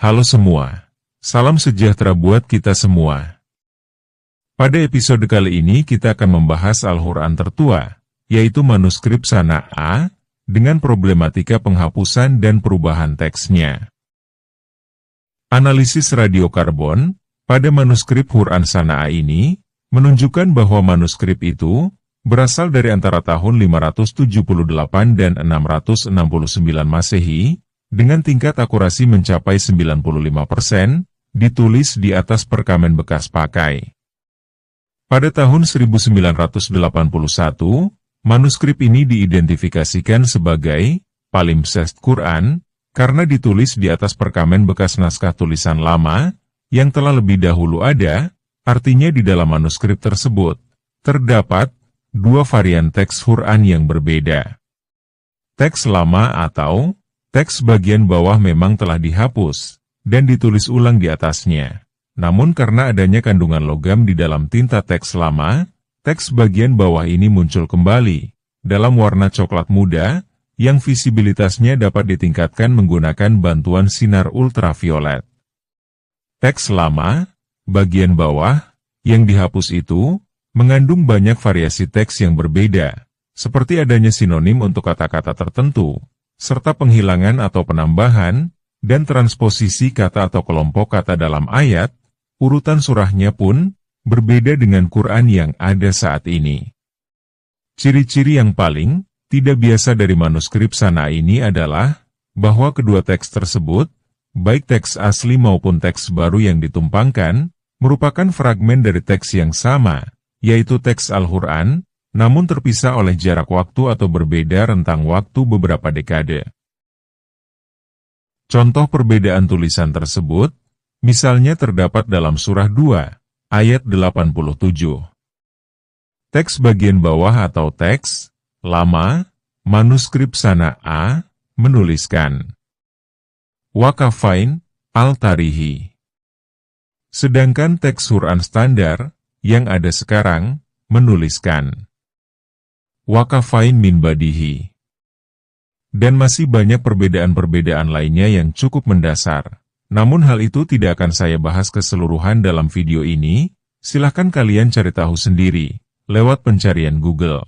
Halo semua, salam sejahtera buat kita semua. Pada episode kali ini kita akan membahas Al-Quran tertua, yaitu manuskrip Sana'a, dengan problematika penghapusan dan perubahan teksnya. Analisis radiokarbon pada manuskrip Quran Sana'a ini menunjukkan bahwa manuskrip itu berasal dari antara tahun 578 dan 669 Masehi, dengan tingkat akurasi mencapai 95%, ditulis di atas perkamen bekas pakai. Pada tahun 1981, manuskrip ini diidentifikasikan sebagai Palimpsest Quran, karena ditulis di atas perkamen bekas naskah tulisan lama, yang telah lebih dahulu ada, artinya di dalam manuskrip tersebut, terdapat dua varian teks Quran yang berbeda. Teks lama atau teks bagian bawah memang telah dihapus, dan ditulis ulang di atasnya. Namun karena adanya kandungan logam di dalam tinta teks lama, teks bagian bawah ini muncul kembali, dalam warna coklat muda, yang visibilitasnya dapat ditingkatkan menggunakan bantuan sinar ultraviolet. Teks lama, bagian bawah, yang dihapus itu, mengandung banyak variasi teks yang berbeda, seperti adanya sinonim untuk kata-kata tertentu, serta penghilangan atau penambahan, dan transposisi kata atau kelompok kata dalam ayat. Urutan surahnya pun berbeda dengan Quran yang ada saat ini. Ciri-ciri yang paling tidak biasa dari manuskrip Sana'a ini adalah bahwa kedua teks tersebut, baik teks asli maupun teks baru yang ditumpangkan, merupakan fragmen dari teks yang sama, yaitu teks Al-Quran, namun terpisah oleh jarak waktu atau berbeda rentang waktu beberapa dekade. Contoh perbedaan tulisan tersebut, misalnya terdapat dalam surah 2, ayat 87. Teks bagian bawah atau teks lama, manuskrip Sana'a, menuliskan Waqafain al-Tarihi. Sedangkan teks Quran standar, yang ada sekarang, menuliskan Waqafain min badihi. Dan masih banyak perbedaan-perbedaan lainnya yang cukup mendasar. Namun hal itu tidak akan saya bahas keseluruhan dalam video ini, silahkan kalian cari tahu sendiri, lewat pencarian Google.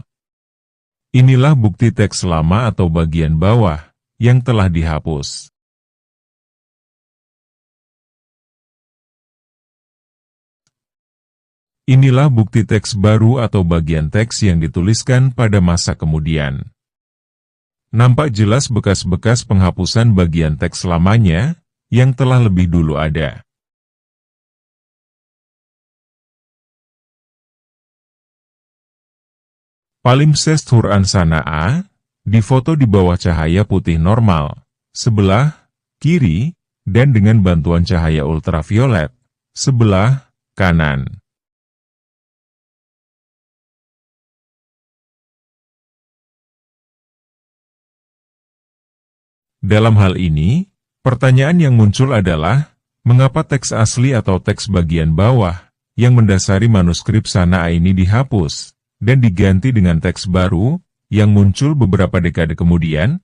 Inilah bukti teks lama atau bagian bawah, yang telah dihapus. Inilah bukti teks baru atau bagian teks yang dituliskan pada masa kemudian. Nampak jelas bekas-bekas penghapusan bagian teks lamanya, yang telah lebih dulu ada. Palimpsest Quran Sana'a, difoto di bawah cahaya putih normal, sebelah kiri, dan dengan bantuan cahaya ultraviolet, sebelah kanan. Dalam hal ini, pertanyaan yang muncul adalah, mengapa teks asli atau teks bagian bawah, yang mendasari manuskrip Sana'a ini dihapus, dan diganti dengan teks baru, yang muncul beberapa dekade kemudian?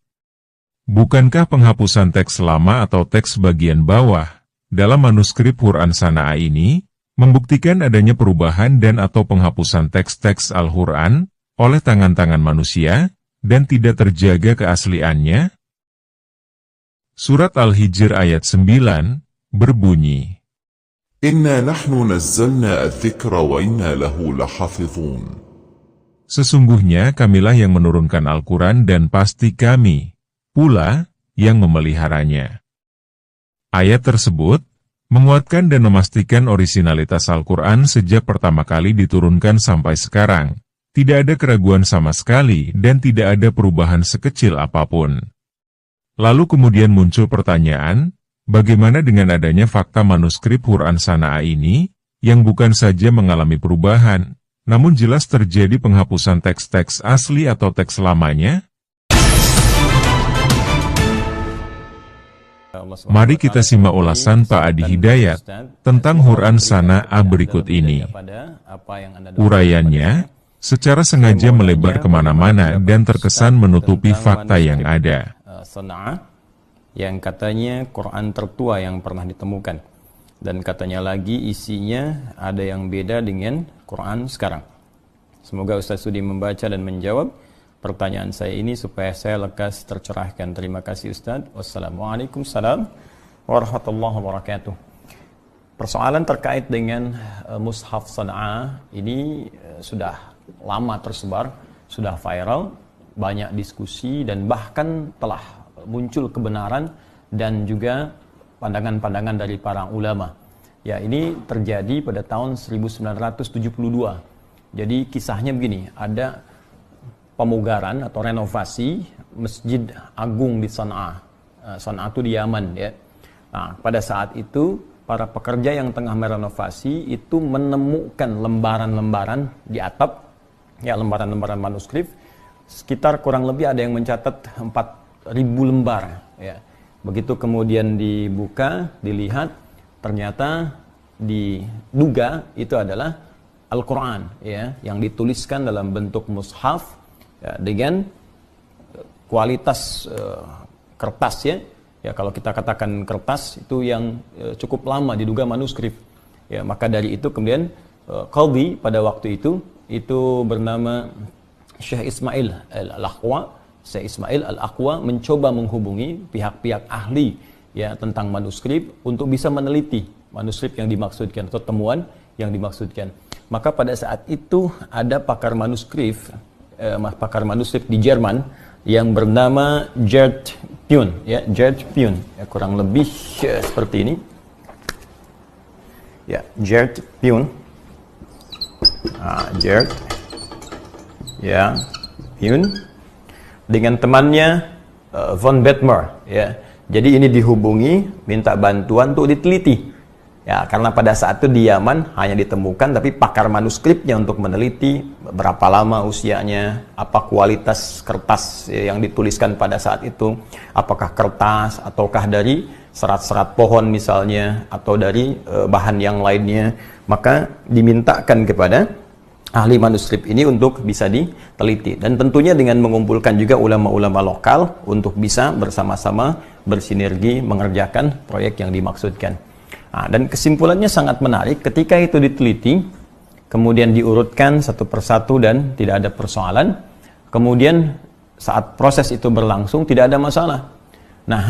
Bukankah penghapusan teks lama atau teks bagian bawah, dalam manuskrip Quran Sana'a ini, membuktikan adanya perubahan dan atau penghapusan teks-teks Al-Quran, oleh tangan-tangan manusia, dan tidak terjaga keasliannya? Surat Al-Hijr ayat 9, berbunyi, Inna nahnu nazzalna adz-dzikra wa inna lahu lahafizun. Sesungguhnya kamilah yang menurunkan Al-Quran dan pasti kami, pula, yang memeliharanya. Ayat tersebut, menguatkan dan memastikan orisinalitas Al-Quran sejak pertama kali diturunkan sampai sekarang. Tidak ada keraguan sama sekali dan tidak ada perubahan sekecil apapun. Lalu kemudian muncul pertanyaan, bagaimana dengan adanya fakta manuskrip Quran Sana'a ini, yang bukan saja mengalami perubahan, namun jelas terjadi penghapusan teks-teks asli atau teks lamanya? Mari kita simak ulasan Pak Adi Hidayat tentang Quran Sana'a berikut ini. Uraiannya, secara sengaja melebar kemana-mana dan terkesan menutupi fakta yang ada. Sana'a yang katanya Quran tertua yang pernah ditemukan. Dan katanya lagi isinya ada yang beda dengan Quran sekarang. Semoga Ustaz Sudi membaca dan menjawab pertanyaan saya ini supaya saya lekas tercerahkan. Terima kasih Ustaz. Wassalamualaikum warahmatullahi wabarakatuh. Persoalan terkait dengan Mushaf San'a ini sudah lama tersebar, sudah viral, banyak diskusi dan bahkan telah muncul kebenaran dan juga pandangan-pandangan dari para ulama. Ya, ini terjadi pada tahun 1972. Jadi kisahnya begini, ada pemugaran atau renovasi Masjid Agung di San'a. San'a itu di Yaman ya. Nah, pada saat itu para pekerja yang tengah merenovasi itu menemukan lembaran-lembaran di atap, ya lembaran-lembaran manuskrip, sekitar kurang lebih ada yang mencatat 4.000 lembar. Ya. Begitu kemudian dibuka, dilihat, ternyata diduga itu adalah Al-Quran, ya, yang dituliskan dalam bentuk mushaf ya, dengan kualitas kertas ya. Ya, kalau kita katakan kertas itu yang cukup lama, diduga manuskrip. Ya, maka dari itu kemudian Qadhi pada waktu itu bernama Syekh Ismail Al-Aqwa. Syekh Ismail Al-Aqwa mencoba menghubungi pihak-pihak ahli ya tentang manuskrip untuk bisa meneliti manuskrip yang dimaksudkan atau temuan yang dimaksudkan. Maka pada saat itu ada pakar manuskrip di Jerman yang bernama Gerd Pune, ya, Gerd Pune, ya, kurang lebih seperti ini. Ya, Gerd Pune. Gerd, ya, Pune, dengan temannya von Bettmer, ya. Jadi ini dihubungi, minta bantuan untuk diteliti. Ya, karena pada saat itu di Yaman hanya ditemukan, tapi pakar manuskripnya untuk meneliti berapa lama usianya, apa kualitas kertas yang dituliskan pada saat itu, apakah kertas ataukah dari serat-serat pohon misalnya, atau dari bahan yang lainnya. Maka dimintakan kepada ahli manuskrip ini untuk bisa diteliti. Dan tentunya dengan mengumpulkan juga ulama-ulama lokal untuk bisa bersama-sama bersinergi mengerjakan proyek yang dimaksudkan. Nah, dan kesimpulannya sangat menarik. Ketika itu diteliti, kemudian diurutkan satu persatu dan tidak ada persoalan. Kemudian saat proses itu berlangsung tidak ada masalah. Nah,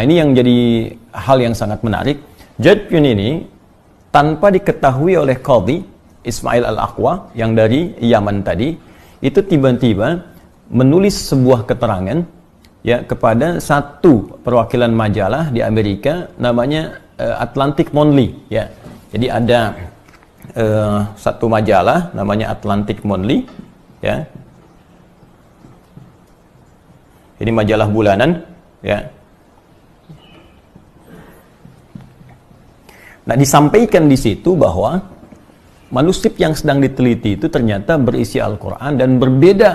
ini yang jadi hal yang sangat menarik. Gerd Pune ini tanpa diketahui oleh Qadhi Ismail Al-Aqwa yang dari Yaman tadi, itu tiba-tiba menulis sebuah keterangan ya kepada satu perwakilan majalah di Amerika namanya Atlantic Monthly ya. Jadi ada satu majalah namanya Atlantic Monthly ya. Ini majalah bulanan ya. Nah, disampaikan di situ bahwa manuskrip yang sedang diteliti itu ternyata berisi Al-Quran dan berbeda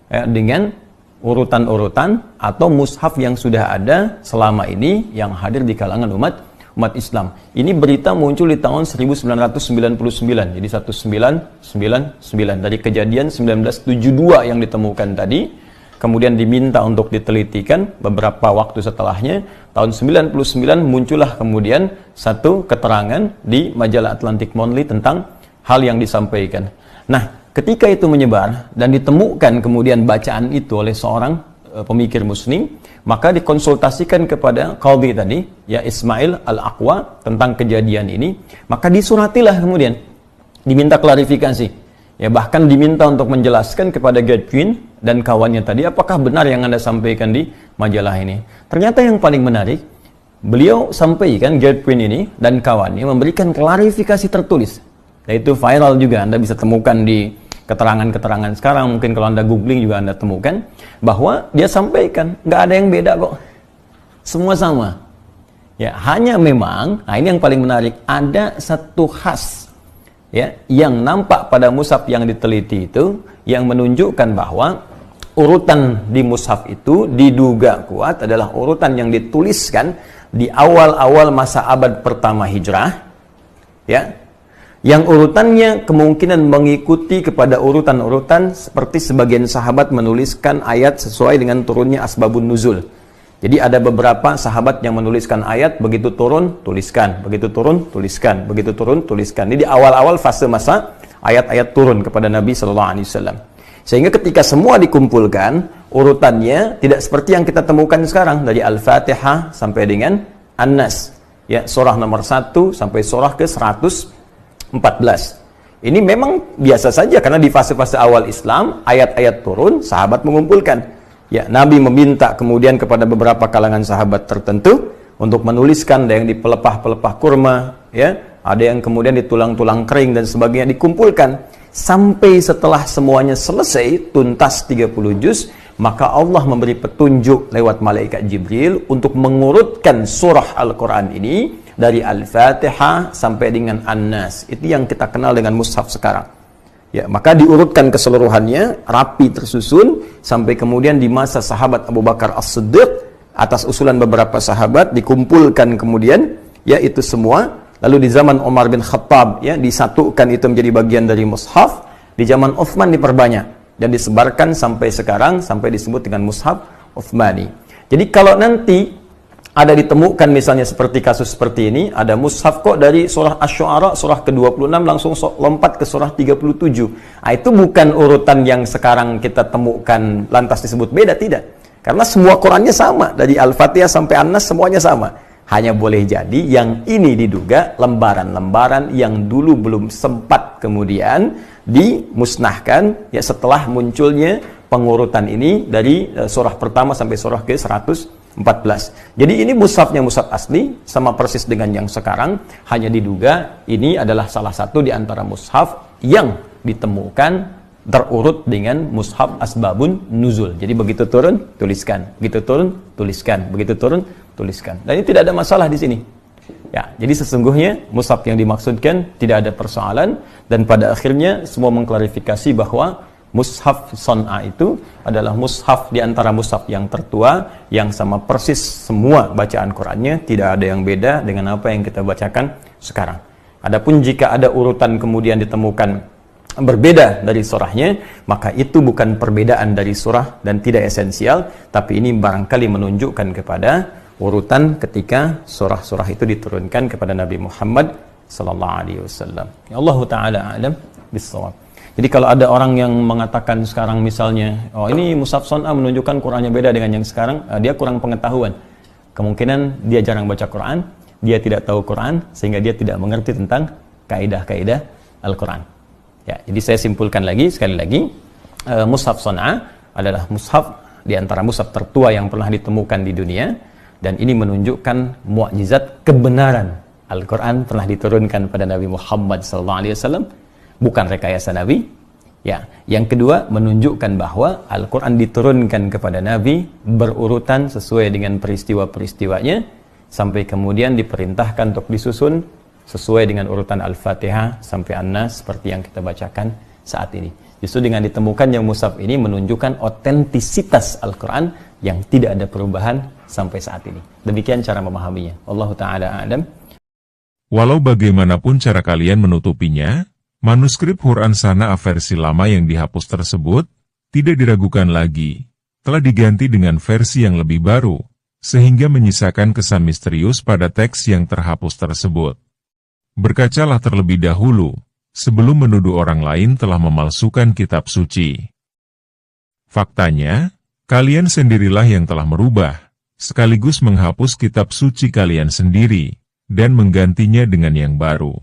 ya, dengan urutan-urutan atau mushaf yang sudah ada selama ini yang hadir di kalangan umat Islam. Ini berita muncul di tahun 1999, jadi 1999 dari kejadian 1972 yang ditemukan tadi, kemudian diminta untuk ditelitikan. Beberapa waktu setelahnya, tahun 99 muncullah kemudian satu keterangan di majalah Atlantic Monthly tentang hal yang disampaikan. Nah, ketika itu menyebar dan ditemukan kemudian bacaan itu oleh seorang pemikir muslim, maka dikonsultasikan kepada Qadhi tadi, ya Ismail Al-Aqwa tentang kejadian ini, maka disuratilah kemudian, diminta klarifikasi, ya bahkan diminta untuk menjelaskan kepada Gerd Pune dan kawannya tadi, apakah benar yang Anda sampaikan di majalah ini. Ternyata yang paling menarik, beliau sampaikan, Gerd Pune ini dan kawannya memberikan klarifikasi tertulis, yaitu viral juga, Anda bisa temukan di keterangan-keterangan sekarang, mungkin kalau Anda googling juga Anda temukan, bahwa dia sampaikan, nggak ada yang beda kok, semua sama. Ya, hanya memang, nah ini yang paling menarik, ada satu khas, ya, yang nampak pada mushaf yang diteliti itu, yang menunjukkan bahwa urutan di mushaf itu diduga kuat adalah urutan yang dituliskan di awal-awal masa abad pertama Hijrah, ya, yang urutannya kemungkinan mengikuti kepada urutan-urutan seperti sebagian sahabat menuliskan ayat sesuai dengan turunnya asbabun nuzul. Jadi ada beberapa sahabat yang menuliskan ayat, begitu turun, tuliskan, begitu turun, tuliskan, begitu turun, tuliskan. Ini di awal-awal fase masa ayat-ayat turun kepada Nabi SAW. Sehingga ketika semua dikumpulkan, urutannya tidak seperti yang kita temukan sekarang, dari Al-Fatihah sampai dengan An-Nas. Ya, surah nomor 1 sampai surah ke 114. Ini memang biasa saja, karena di fase-fase awal Islam, ayat-ayat turun, sahabat mengumpulkan. Ya, Nabi meminta kemudian kepada beberapa kalangan sahabat tertentu untuk menuliskan, ada yang di pelepah-pelepah kurma, ya, ada yang kemudian di tulang-tulang kering dan sebagainya, dikumpulkan. Sampai setelah semuanya selesai, tuntas 30 juz, maka Allah memberi petunjuk lewat malaikat Jibril untuk mengurutkan surah Al-Quran ini dari Al-Fatihah sampai dengan An-Nas. Itu yang kita kenal dengan mushaf sekarang. Ya, maka diurutkan keseluruhannya, rapi tersusun, sampai kemudian di masa sahabat Abu Bakar As-Siddiq, atas usulan beberapa sahabat, dikumpulkan kemudian, ya, itu semua. Lalu di zaman Umar bin Khattab, ya, disatukan itu menjadi bagian dari mushaf. Di zaman Uthman diperbanyak dan disebarkan sampai sekarang, sampai disebut dengan mushaf Uthmani. Jadi kalau nanti ada ditemukan misalnya seperti kasus seperti ini, ada mushaf kok dari surah Asy-Syu'ara, surah ke-26 langsung lompat ke surah 37. Nah, itu bukan urutan yang sekarang kita temukan lantas disebut beda, tidak. Karena semua Qurannya sama, dari Al-Fatihah sampai An-Nas semuanya sama. Hanya boleh jadi yang ini diduga lembaran-lembaran yang dulu belum sempat kemudian dimusnahkan, ya, setelah munculnya pengurutan ini dari surah pertama sampai surah ke 114. Jadi ini mushafnya mushaf asli, sama persis dengan yang sekarang, hanya diduga ini adalah salah satu di antara mushaf yang ditemukan terurut dengan mushaf asbabun nuzul. Jadi begitu turun, tuliskan, begitu turun, tuliskan, begitu turun, tuliskan. Dan ini tidak ada masalah di sini. Ya, jadi sesungguhnya mushaf yang dimaksudkan tidak ada persoalan, dan pada akhirnya semua mengklarifikasi bahwa mushaf Son'a itu adalah mushaf di antara mushaf yang tertua, yang sama persis semua bacaan Qur'annya, tidak ada yang beda dengan apa yang kita bacakan sekarang. Adapun jika ada urutan kemudian ditemukan berbeda dari surahnya, maka itu bukan perbedaan dari surah dan tidak esensial, tapi ini barangkali menunjukkan kepada urutan ketika surah-surah itu diturunkan kepada Nabi Muhammad sallallahu alaihi wasallam. Ya, Allah taala alam bissawab. Jadi kalau ada orang yang mengatakan sekarang misalnya, oh ini mushaf Son'a menunjukkan Qur'annya beda dengan yang sekarang, dia kurang pengetahuan. Kemungkinan dia jarang baca Qur'an, dia tidak tahu Qur'an, sehingga dia tidak mengerti tentang kaidah-kaidah Al-Qur'an. Ya, jadi saya simpulkan lagi, sekali lagi, mushaf Son'a adalah mushaf di antara mushaf tertua yang pernah ditemukan di dunia, dan ini menunjukkan mukjizat kebenaran Al-Quran pernah diturunkan pada Nabi Muhammad SAW, bukan rekayasa Nabi. Ya, yang kedua menunjukkan bahwa Al-Quran diturunkan kepada Nabi berurutan sesuai dengan peristiwa-peristiwanya, sampai kemudian diperintahkan untuk disusun sesuai dengan urutan Al-Fatihah sampai An-Nas seperti yang kita bacakan saat ini. Justru dengan ditemukannya mushaf ini menunjukkan otentisitas Al-Quran yang tidak ada perubahan sampai saat ini. Demikian cara memahaminya. Wallahu ta'ala a'lam. Walau bagaimanapun cara kalian menutupinya, manuskrip Quran Shana'a versi lama yang dihapus tersebut tidak diragukan lagi, telah diganti dengan versi yang lebih baru, sehingga menyisakan kesan misterius pada teks yang terhapus tersebut. Berkacalah terlebih dahulu, sebelum menuduh orang lain telah memalsukan kitab suci. Faktanya, kalian sendirilah yang telah merubah, sekaligus menghapus kitab suci kalian sendiri, dan menggantinya dengan yang baru.